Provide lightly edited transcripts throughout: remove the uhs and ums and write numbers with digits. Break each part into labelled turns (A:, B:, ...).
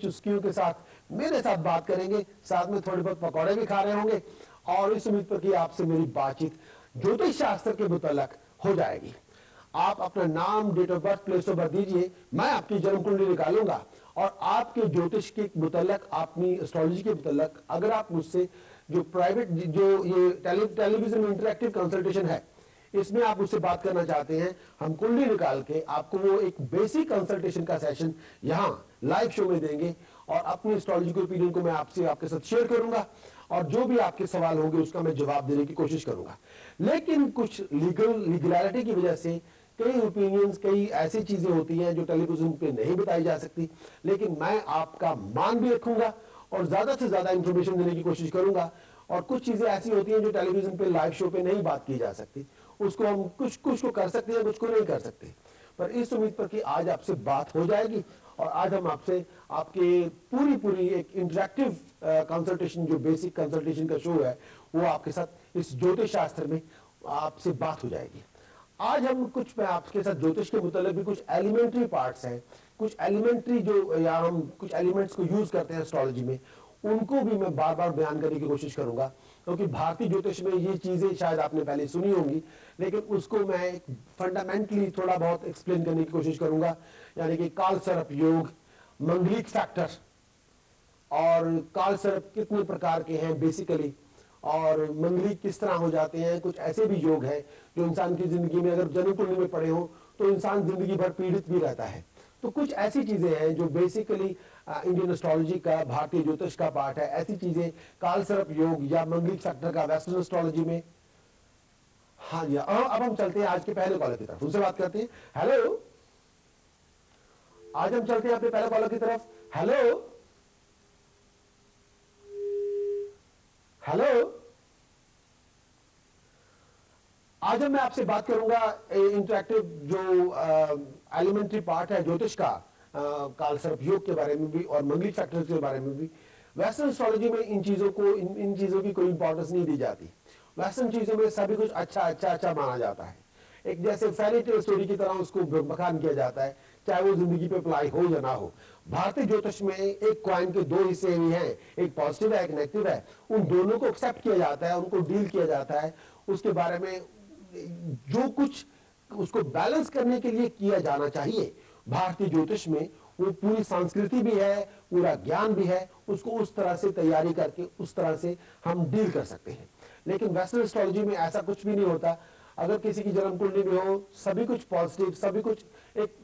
A: चुस्कियों के साथ मेरे साथ बात करेंगे, साथ में थोड़े बहुत पकौड़े भी खा रहे होंगे, और इस उम्मीद पर कि आपसे मेरी बातचीत ज्योतिष शास्त्र के मुताल्लिक हो जाएगी। आप अपना नाम, date of birth, place of birth दीजिए, मैं आपकी जन्म कुंडली निकालूंगा और आपके ज्योतिष के मुताल्लिक, अपनी एस्ट्रोलॉजी के मुताल्लिक अगर आप मुझसे जो प्राइवेट, जो ये टेलीविजन इंटरेक्टिव कंसल्टेशन है, इसमें आप मुझसे बात करना चाहते हैं, हम कुंडली निकाल के आपको वो एक बेसिक कंसल्टेशन का सेशन यहाँ लाइव शो में देंगे और अपनी एस्ट्रोलॉजिकल ओपिनियन को मैं आपसे, आपके साथ शेयर करूंगा और जो भी आपके सवाल होंगे उसका मैं जवाब देने की कोशिश करूंगा। लेकिन कुछ लीगलिटी की वजह से कई ओपिनियंस, कई ऐसी चीजें होती हैं जो टेलीविजन पे नहीं बताई जा सकती, लेकिन मैं आपका मान भी रखूंगा और ज्यादा से ज्यादा इंफॉर्मेशन देने की कोशिश करूंगा। और कुछ चीजें ऐसी होती हैं जो टेलीविजन पे लाइव शो पे नहीं बात की जा सकती, उसको हम कुछ को कर सकते हैं, कुछ को नहीं कर सकते। पर इस उम्मीद पर कि आज आपसे बात हो जाएगी और आज हम आपसे आपके पूरी एक इंटरेक्टिव कंसल्टेशन, जो बेसिक कंसल्टेशन का शो है, वो आपके साथ इस ज्योतिष शास्त्र में आपसे बात हो जाएगी। आज हम कुछ, मैं आपके साथ ज्योतिष के मुताबिक भी कुछ एलिमेंट्री पार्ट्स हैं, कुछ एलिमेंट्री जो, या हम कुछ एलिमेंट्स को यूज करते हैं एस्ट्रोलॉजी में, उनको भी मैं बार बार बयान करने की कोशिश करूंगा, क्योंकि भारतीय ज्योतिष में ये चीजें शायद आपने पहले सुनी होंगी, लेकिन उसको मैं फंडामेंटली थोड़ा बहुत एक्सप्लेन करने की कोशिश करूंगा। यानी कि काल सर्प योग, मंगलिक फैक्टर, और काल सर्प कितने प्रकार के हैं बेसिकली, और मंगलिक किस तरह हो जाते हैं। कुछ ऐसे भी योग है जो इंसान की जिंदगी में अगर जन्म कुंडली में पड़े हो तो इंसान जिंदगी भर पीड़ित भी रहता है। तो कुछ ऐसी चीजें हैं जो बेसिकली इंडियन एस्ट्रोलॉजी का, भारतीय ज्योतिष का पार्ट है। ऐसी चीजें काल सर्प योग या मंगलिक फैक्टर का वेस्टर्न एस्ट्रोलॉजी में। हाँ जी, अब हम चलते हैं आज के पहले कॉलर की तरफ, उनसे बात करते हैं। हेलो, आज हम चलते हैं अपने पहले कॉलर की तरफ। हेलो हेलो, आज मैं आपसे बात करूंगा इंटरेक्टिव जो एलिमेंट्री पार्ट है ज्योतिष का, काल सर्प योग के बारे में भी और मंगलिक फैक्टर के बारे में भी। वेस्टर्न एस्ट्रोलॉजी में इन चीजों को, इन चीजों की कोई इंपॉर्टेंस नहीं दी जाती। वेस्टर्न चीजों में सभी कुछ अच्छा माना जाता है, एक जैसे फेरी टेल स्टोरी की तरह उसको बखान किया जाता है, चाहे वो जिंदगी पे अप्लाई हो या ना हो। भारतीय ज्योतिष में एक कॉइन के दो हिस्से ही हैं, एक पॉजिटिव है, एक नेगेटिव है। उन दोनों को एक्सेप्ट किया जाता है, उनको डील किया जाता है, उसके बारे में जो कुछ उसको बैलेंस करने के लिए किया जाना चाहिए भारतीय ज्योतिष में, वो पूरी संस्कृति भी है, पूरा ज्ञान भी है, उसको उस तरह से तैयारी करके उस तरह से हम डील कर सकते हैं। लेकिन वेस्टर्न एस्ट्रोलॉजी में ऐसा कुछ भी नहीं होता। अगर किसी की जन्म कुंडली में हो, सभी कुछ पॉजिटिव, सभी कुछ, एक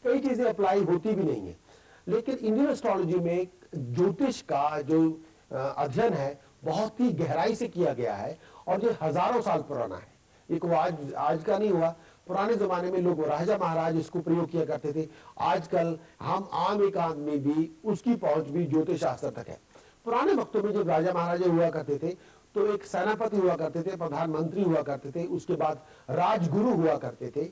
A: कई चीजें अप्लाई होती भी नहीं है। लेकिन इंडियन एस्ट्रोलॉजी में ज्योतिष का जो अध्ययन है बहुत ही गहराई से किया गया है और ये हजारों साल पुराना है। ये को आज का नहीं हुआ, पुराने जमाने में लोग, राजा महाराज इसको प्रयोग किया करते थे। आजकल हम आम एक आदमी भी, उसकी पहुंच भी ज्योतिष शास्त्र तक है। पुराने वक्तों में जब राजा महाराजा हुआ करते थे तो एक सेनापति हुआ करते थे, प्रधानमंत्री हुआ करते थे, उसके बाद राजगुरु हुआ करते थे,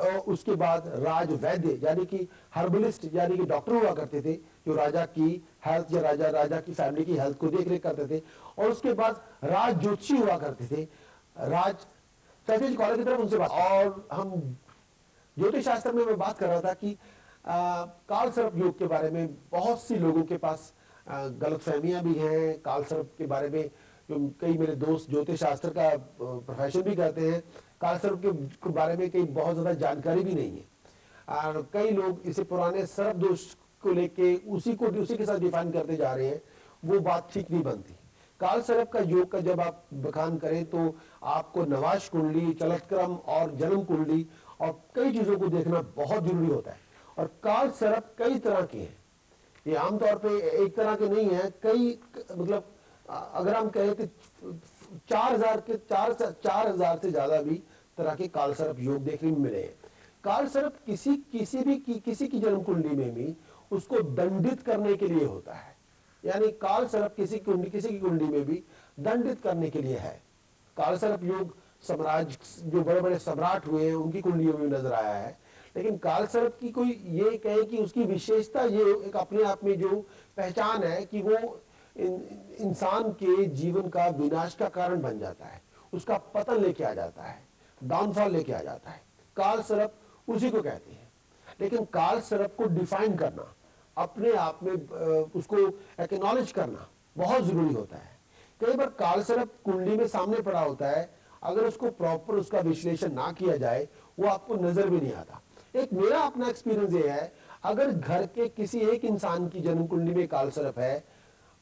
A: और उसके बाद राज वैद्य यानी कि हर्बलिस्ट यानी कि डॉक्टर हुआ करते थे, जो राजा की हेल्थ या राजा की फैमिली की हेल्थ को देख रेख करते थे। और उसके बाद राज ज्योतिषी हुआ करते थे। राज चलते कॉलेज की तरफ उनसे बात, और हम ज्योतिष शास्त्र में मैं बात कर रहा था कि काल सर्प योग के बारे में बहुत सी लोगों के पास गलतफहमियां भी हैं। काल सर्प के बारे में जो कई मेरे दोस्त ज्योतिष शास्त्र का प्रोफेशन भी करते हैं, काल सर्प के बारे में कई बहुत ज्यादा जानकारी भी नहीं है। और कई लोग इसे पुराने सर्प दोष को लेके उसी के साथ डिफाइन करते जा रहे हैं, वो बात ठीक नहीं बनती। काल सर्प का योग का जब आप बखान करें तो आपको नवाश कुंडली, चलतक्रम और जन्म कुंडली और कई चीजों को देखना बहुत जरूरी होता है। और काल सर्प कई तरह के हैं, ये आमतौर पे एक तरह के नहीं है, कई, मतलब अगर हम कहें तो 4000 से ज्यादा भी तरह के काल सर्प योग देखने में मिले हैं। काल सर्प किसी की जन्म कुंडली में भी उसको दंडित करने के लिए होता है, यानी काल सर्प किसी की कुंडली में भी दंडित करने के लिए है। काल सर्प योग सम्राट, जो बड़े बड़े सम्राट हुए हैं उनकी कुंडलियों में नजर आया है। लेकिन काल सर्प की कोई ये कहे कि उसकी विशेषता, ये एक अपने आप में जो पहचान है कि वो इंसान के जीवन का विनाश का कारण बन जाता है, उसका पतन लेके आ जाता है, डाउनफॉल लेके आ जाता है। काल सर्प उसी को कहते हैं। लेकिन काल सर्प को डिफाइन करना अपने आप में उसको एक्नॉलेज करना बहुत जरूरी होता है। कई बार कालसर्प कुंडली में सामने पड़ा होता है, अगर उसको प्रॉपर उसका विश्लेषण ना किया जाए वो आपको नजर भी नहीं आता। एक मेरा अपना एक्सपीरियंस ये है, अगर घर के किसी एक इंसान की जन्म कुंडली में कालसर्प है,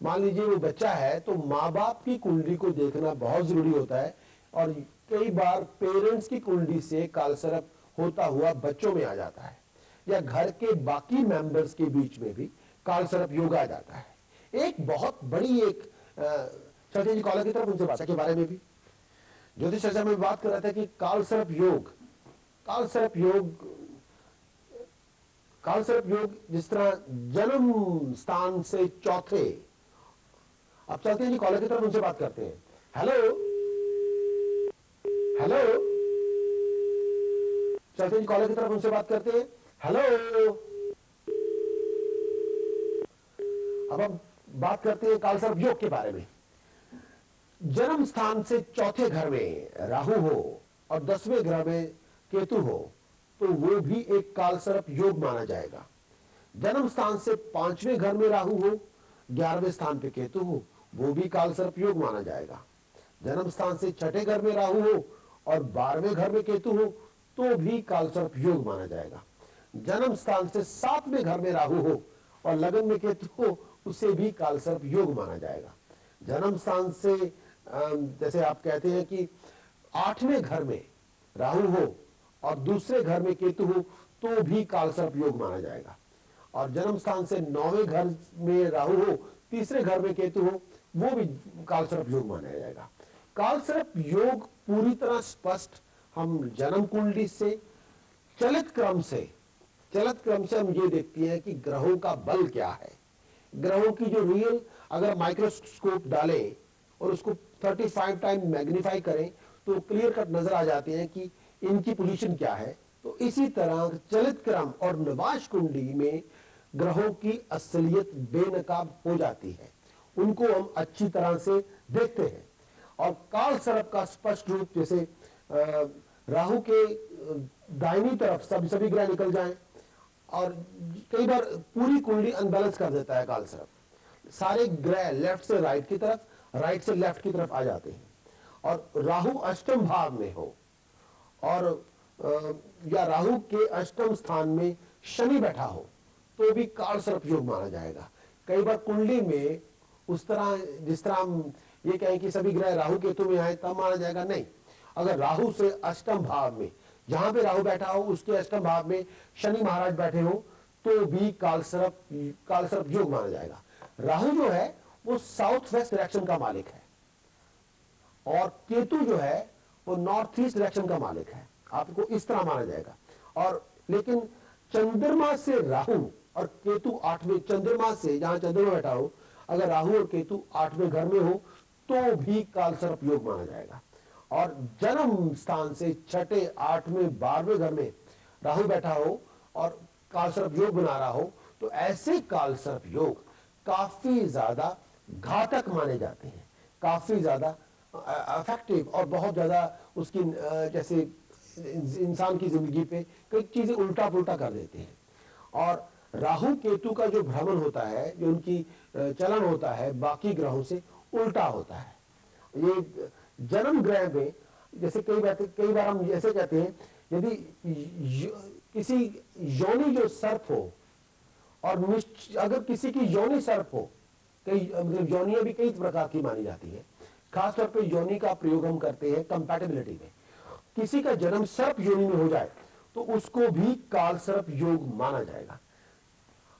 A: मान लीजिए वो बच्चा है, तो माँ बाप की कुंडली को देखना बहुत जरूरी होता है। और कई बार पेरेंट्स की कुंडली से कालसर्प होता हुआ बच्चों में आ जाता है, या घर के बाकी मेंबर्स के बीच में भी कालसर्प योग आ जाता है। एक बहुत बड़ी एक चर्चा जी कॉलर की तरफ उनसे बात के बारे में भी ज्योतिष चर्चा में बात कर रहा था कि कालसर्प योग, कालसर्प योग, कालसर्प योग जिस तरह जन्म स्थान से चौथे। अब चलते हैं जी कॉलर की तरफ, उनसे बात करते हैं। हेलो हेलो, चलते हैं जी कॉलर की तरफ, उनसे बात करते हैं। हेलो, अब हम बात करते हैं कालसर्प योग के बारे में। जन्म स्थान से चौथे घर में राहु हो और 10वें घर में केतु हो तो वो भी एक कालसर्प योग माना जाएगा। जन्म स्थान से 5वें घर में राहु हो, 11वें स्थान पे केतु हो, वो भी कालसर्प योग माना जाएगा। जन्म स्थान से 6ठे घर में राहु हो और 12वें घर में केतु हो तो भी कालसर्प योग माना जाएगा। जन्म स्थान से 7वें घर में राहु हो और लगन में केतु हो, उसे भी कालसर्प योग माना जाएगा। जन्म स्थान से जैसे आप कहते हैं कि 8वें घर में राहु हो और दूसरे घर में केतु हो तो भी कालसर्प योग माना जाएगा। और जन्म स्थान से 9वें घर में राहु हो, तीसरे घर में केतु हो, वो भी कालसर्प योग माना जाएगा। कालसर्प योग पूरी तरह स्पष्ट हम जन्म कुंडली से चलित क्रम से हम ये देखते हैं कि ग्रहों का बल क्या है। ग्रहों की जो रियल, अगर माइक्रोस्कोप डालें और उसको 35 टाइम मैग्नीफाई करें तो क्लियर कट नजर आ जाते हैं कि इनकी पोजीशन क्या है। तो इसी तरह चलित क्रम और नवाश कुंडली में ग्रहों की असलियत बेनकाब हो जाती है, उनको हम अच्छी तरह से देखते हैं। और कालसर्प का स्पष्ट रूप, जैसे राहु के दाहिनी तरफ सभी ग्रह निकल जाएं, और कई बार पूरी कुंडली अनबैलेंस कर देता है कालसर्प। सारे ग्रह लेफ्ट से राइट की तरफ, राइट से लेफ्ट की तरफ आ जाते हैं। और राहु अष्टम भाव में हो और या राहु के अष्टम स्थान में शनि बैठा हो तो भी कालसर्प योग माना जाएगा। कई बार कुंडली में उस तरह, जिस तरह हम ये कहें कि सभी ग्रह राहु केतु में आए तब माना जाएगा, नहीं। अगर राहु से अष्टम भाव में, जहां पे राहु बैठा हो उसके अष्टम भाव में शनि महाराज बैठे हो तो भी कालसर्प योग माना जाएगा। राहु जो है वो साउथ वेस्ट डायरेक्शन का मालिक है और केतु जो है वो नॉर्थ ईस्ट डायरेक्शन का मालिक है, आपको इस तरह माना जाएगा। और लेकिन चंद्रमा से राहु और केतु 8वें, चंद्रमा से जहां चंद्रमा बैठा हो, अगर राहु और केतु 8वें घर में हो तो भी कालसर्प योग माना जाएगा। और जन्म स्थान से 6ठे, 8वें, 12वें घर में राहु बैठा हो और कालसर्प योग बना रहा हो तो ऐसे कालसर्प योग काफी ज्यादा घातक माने जाते हैं, काफी ज्यादा अफेक्टिव और बहुत ज्यादा उसकी जैसे इंसान की जिंदगी पे कई चीजें उल्टा पुल्टा कर देते हैं। और राहु केतु का जो भ्रमण होता है, जो उनकी चलन होता है, बाकी ग्रहों से उल्टा होता है। ये जन्म ग्रह में जैसे कई बार हम ऐसे कहते हैं, यदि किसी योनि जो सर्प हो और अगर किसी की योनि सर्प हो, कई मतलब योनियां भी कई प्रकार की मानी जाती है, खासतौर पे योनि का प्रयोग हम करते हैं कंपैटिबिलिटी में। किसी का जन्म सर्प योनि में हो जाए तो उसको भी कालसर्प योग माना जाएगा।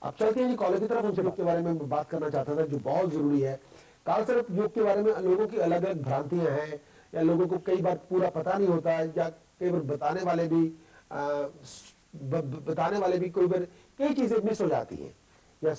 A: अब चलते हैं जी कॉलेज की तरफ, उनसे योग के बारे में बात करना चाहता था जो बहुत जरूरी है। कालसर्प योग के बारे में लोगों की अलग अलग भ्रांतियां हैं, या लोगों को कई बार पूरा पता नहीं होता है, या कई बार बताने वाले भी कई बार कई चीजें मिस हो जाती हैं, या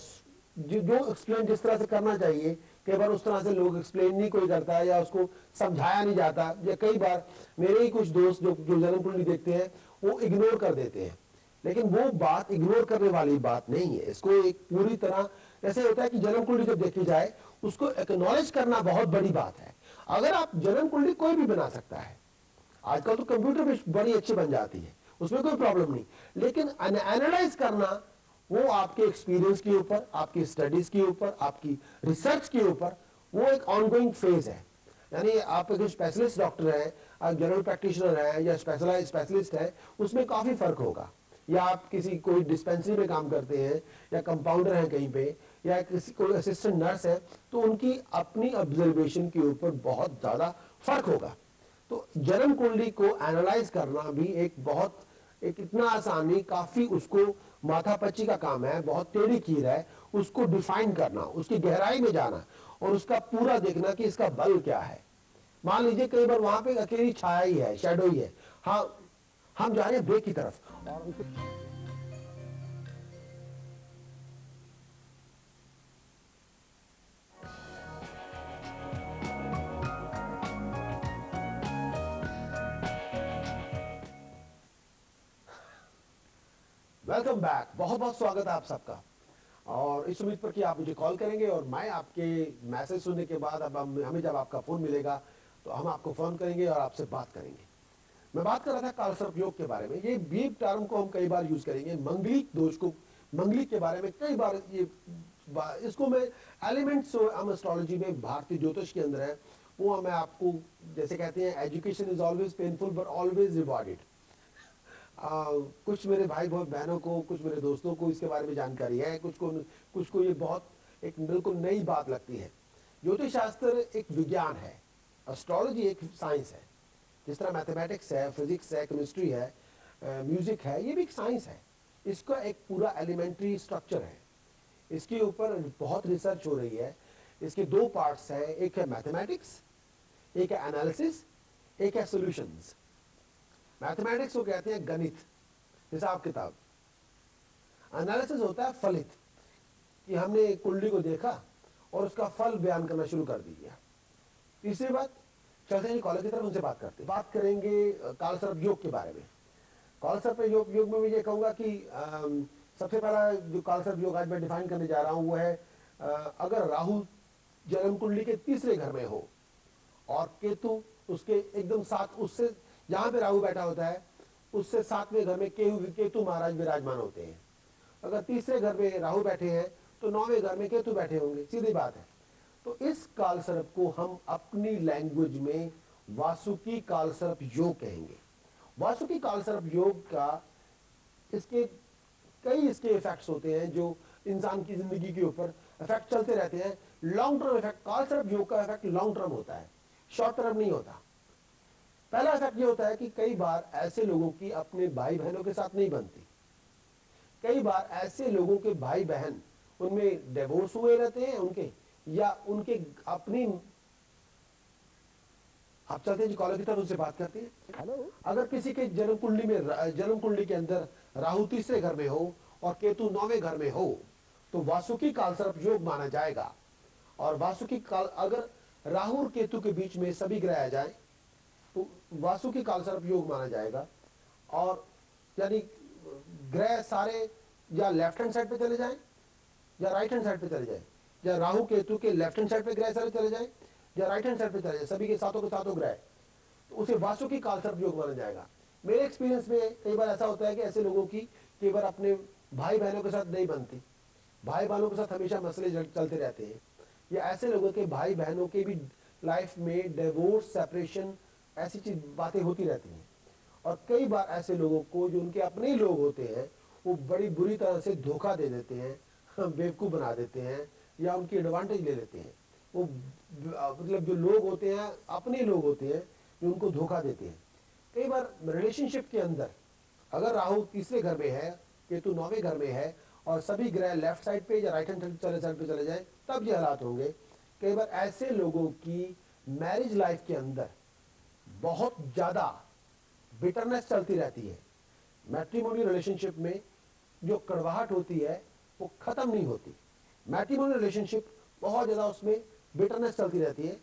A: जो एक्सप्लेन जिस तरह से करना चाहिए कई बार उस तरह से लोग एक्सप्लेन नहीं कोई करता है, या उसको समझाया नहीं जाता। या कई बार मेरे ही कुछ दोस्त जो जन्म कुंडली देखते हैं वो इग्नोर कर देते हैं, लेकिन वो बात इग्नोर करने वाली बात नहीं है। इसको एक पूरी तरह ऐसे होता है कि जन्म कुंडली जब देखी जाए उसको एक्नॉलेज करना बहुत बड़ी बात है। अगर आप जन्म कुंडली कोई भी बना सकता है, आजकल तो कंप्यूटर भी बड़ी अच्छी बन जाती है, उसमें कोई प्रॉब्लम नहीं, लेकिन एनालाइज करना वो आपके एक्सपीरियंस के ऊपर, आपकी स्टडीज के ऊपर, आपकी रिसर्च के ऊपर वो एक ऑनगोइंग फेज है। यानी आप एक स्पेशलिस्ट डॉक्टर है, आप जनरल प्रैक्टिशनर है या स्पेशलिस्ट है, उसमें काफी फर्क होगा। या आप किसी कोई डिस्पेंसरी में काम करते हैं या कंपाउंडर है कहीं पे या किसी कोई असिस्टेंट नर्स है, तो उनकी अपनी ऑब्जर्वेशन के ऊपर बहुत ज्यादा फर्क होगा। तो जन्म कुंडली को एनालाइज करना भी एक इतना आसान नहीं, काफी उसको माथापच्ची का काम है, बहुत टेढ़ी कीर है उसको डिफाइन करना, उसकी गहराई में जाना और उसका पूरा देखना कि इसका बल क्या है। मान लीजिए कई बार वहां पे अकेली छाया ही है, शैडो ही है, हाँ हम जा रहे हैं ब्रेक की तरफ और वेलकम बैक, बहुत बहुत स्वागत है आप सबका। और इस उम्मीद पर कि आप मुझे कॉल करेंगे और मैं आपके मैसेज सुनने के बाद अब हमें जब आपका फोन मिलेगा तो हम आपको फोन करेंगे और आपसे बात करेंगे। मैं बात कर रहा था कालसर्प योग के बारे में। ये बीप टर्म को हम कई बार यूज करेंगे, मंगलिक दोष को, मंगलिक के बारे में कई बार इसको मैं एलिमेंट्स हम एस्ट्रोलॉजी में भारतीय ज्योतिष के अंदर है, वो मैं आपको जैसे कहते हैं education is always painful but always rewarded. कुछ मेरे भाई बहनों को, कुछ मेरे दोस्तों को इसके बारे में जानकारी है, कुछ को ये बहुत एक बिल्कुल नई बात लगती है। ज्योतिष शास्त्र एक विज्ञान है, एस्ट्रोलॉजी एक साइंस है। जिस तरह मैथमेटिक्स है, फिजिक्स है, केमिस्ट्री है, म्यूजिक है, ये भी एक साइंस है। इसका एक पूरा एलिमेंट्री स्ट्रक्चर है, इसके ऊपर बहुत रिसर्च हो रही है। इसके दो पार्ट्स हैं, एक है मैथमेटिक्स, एक है एनालिसिस, एक है सॉल्यूशंस। मैथमेटिक्स को कहते हैं गणित, हिसाब किताब। एनालिसिस होता है फलित, कि हमने कुंडली को देखा और उसका फल बयान करना शुरू कर दिया। तीसरी बात, चलते हैं कॉलेज की तरफ, उनसे बात करेंगे कालसर्प योग के बारे में। कालसर्प योग में मैं ये कहूंगा कि सबसे पहला जो कालसर्प योग आज मैं डिफाइन करने जा रहा हूं वो है अगर राहु जन्म कुंडली के तीसरे घर में हो और केतु उसके एकदम साथ, उससे जहां पे राहु बैठा होता है उससे 7वें घर में केतु महाराज विराजमान होते हैं। अगर तीसरे घर में राहु बैठे हैं तो 9वें घर में केतु बैठे होंगे, सीधी बात है। तो इस कालसर्प को हम अपनी लैंग्वेज में वासुकी कालसर्प योग कहेंगे। वासुकी कालसर्प योग का कई इसके इफेक्ट्स होते हैं जो इंसान की जिंदगी के ऊपर इफेक्ट चलते रहते हैं। लॉन्ग टर्म इफेक्ट, कालसर्प योग का इफेक्ट लॉन्ग टर्म होता है, शॉर्ट टर्म नहीं होता। पहला इफेक्ट ये होता है कि कई बार ऐसे लोगों की अपने भाई बहनों के साथ नहीं बनती। कई बार ऐसे लोगों के भाई बहन, उनमें डिवोर्स हुए रहते हैं उनके, या उनके अपनी, आप चलते हैं जी कॉलर की तरफ, उनसे बात करते हैं। हेलो, अगर किसी के जन्म कुंडली के अंदर राहु तीसरे घर में हो और केतु 9वें घर में हो तो वासुकी कालसर्प योग माना जाएगा। और वासुकी काल, अगर राहु और केतु के बीच में सभी ग्रह आ जाए तो वासुकी कालसर्प योग माना जाएगा। और यानी ग्रह सारे या लेफ्ट हैंड साइड पे चले जाएं या राइट हैंड साइड पे चले जाएं, या राहु केतु के लेफ्ट हैंड साइड पे ग्रह सारे चले जाएं या राइट हैंड साइड पे चले जाए, सभी के साथों ग्रह, तो उसे वासुकी कालसर्प योग माना जाएगा। मेरे एक्सपीरियंस में कई बार ऐसा होता है कि ऐसे लोगों की कई बार अपने भाई बहनों के साथ नहीं बनती, भाई बहनों के साथ हमेशा मसले चलते रहते हैं, या ऐसे लोगों के भाई बहनों के भी लाइफ में डिवोर्स, सेपरेशन, ऐसी चीज बातें होती रहती हैं। और कई बार ऐसे लोगों को जो उनके अपने ही लोग होते हैं वो बड़ी बुरी तरह से धोखा दे देते हैं, बेवकूफ बना देते हैं या उनकी एडवांटेज ले लेते हैं। वो मतलब जो लोग होते हैं अपने लोग होते हैं जो उनको धोखा देते हैं। कई बार रिलेशनशिप के अंदर अगर राहु तीसरे घर में है, केतु 9वें घर में है और सभी ग्रह लेफ्ट साइड पे या राइट हैंड साइड पे चले जाए, तब ये हालात होंगे। कई बार ऐसे लोगों की मैरिज लाइफ के अंदर बहुत ज्यादा बिटरनेस चलती रहती है। मैट्रिमोनियल रिलेशनशिप में जो कड़वाहट होती है वो खत्म नहीं होती। मैट्रिमोनियल रिलेशनशिप बहुत ज्यादा, उसमें बिटरनेस चलती रहती है।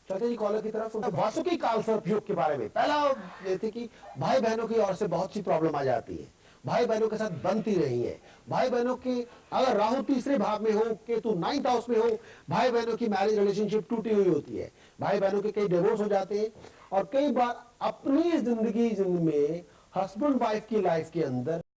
A: चलते जी कॉलर की तरफ। वासुकी कालसर्प योग के बारे में पहला ये थी कि भाई बहनों की ओर से बहुत सी प्रॉब्लम आ जाती है, भाई बहनों के साथ बनती नहीं है। भाई बहनों के अगर राहु तीसरे भाव में हो, केतु 9th हाउस में हो, भाई बहनों की मैरिज रिलेशनशिप टूटी हुई होती है, भाई बहनों के कई डिवोर्स हो जाते हैं। और कई बार अपनी जिंदगी में हस्बैंड वाइफ की लाइफ के अंदर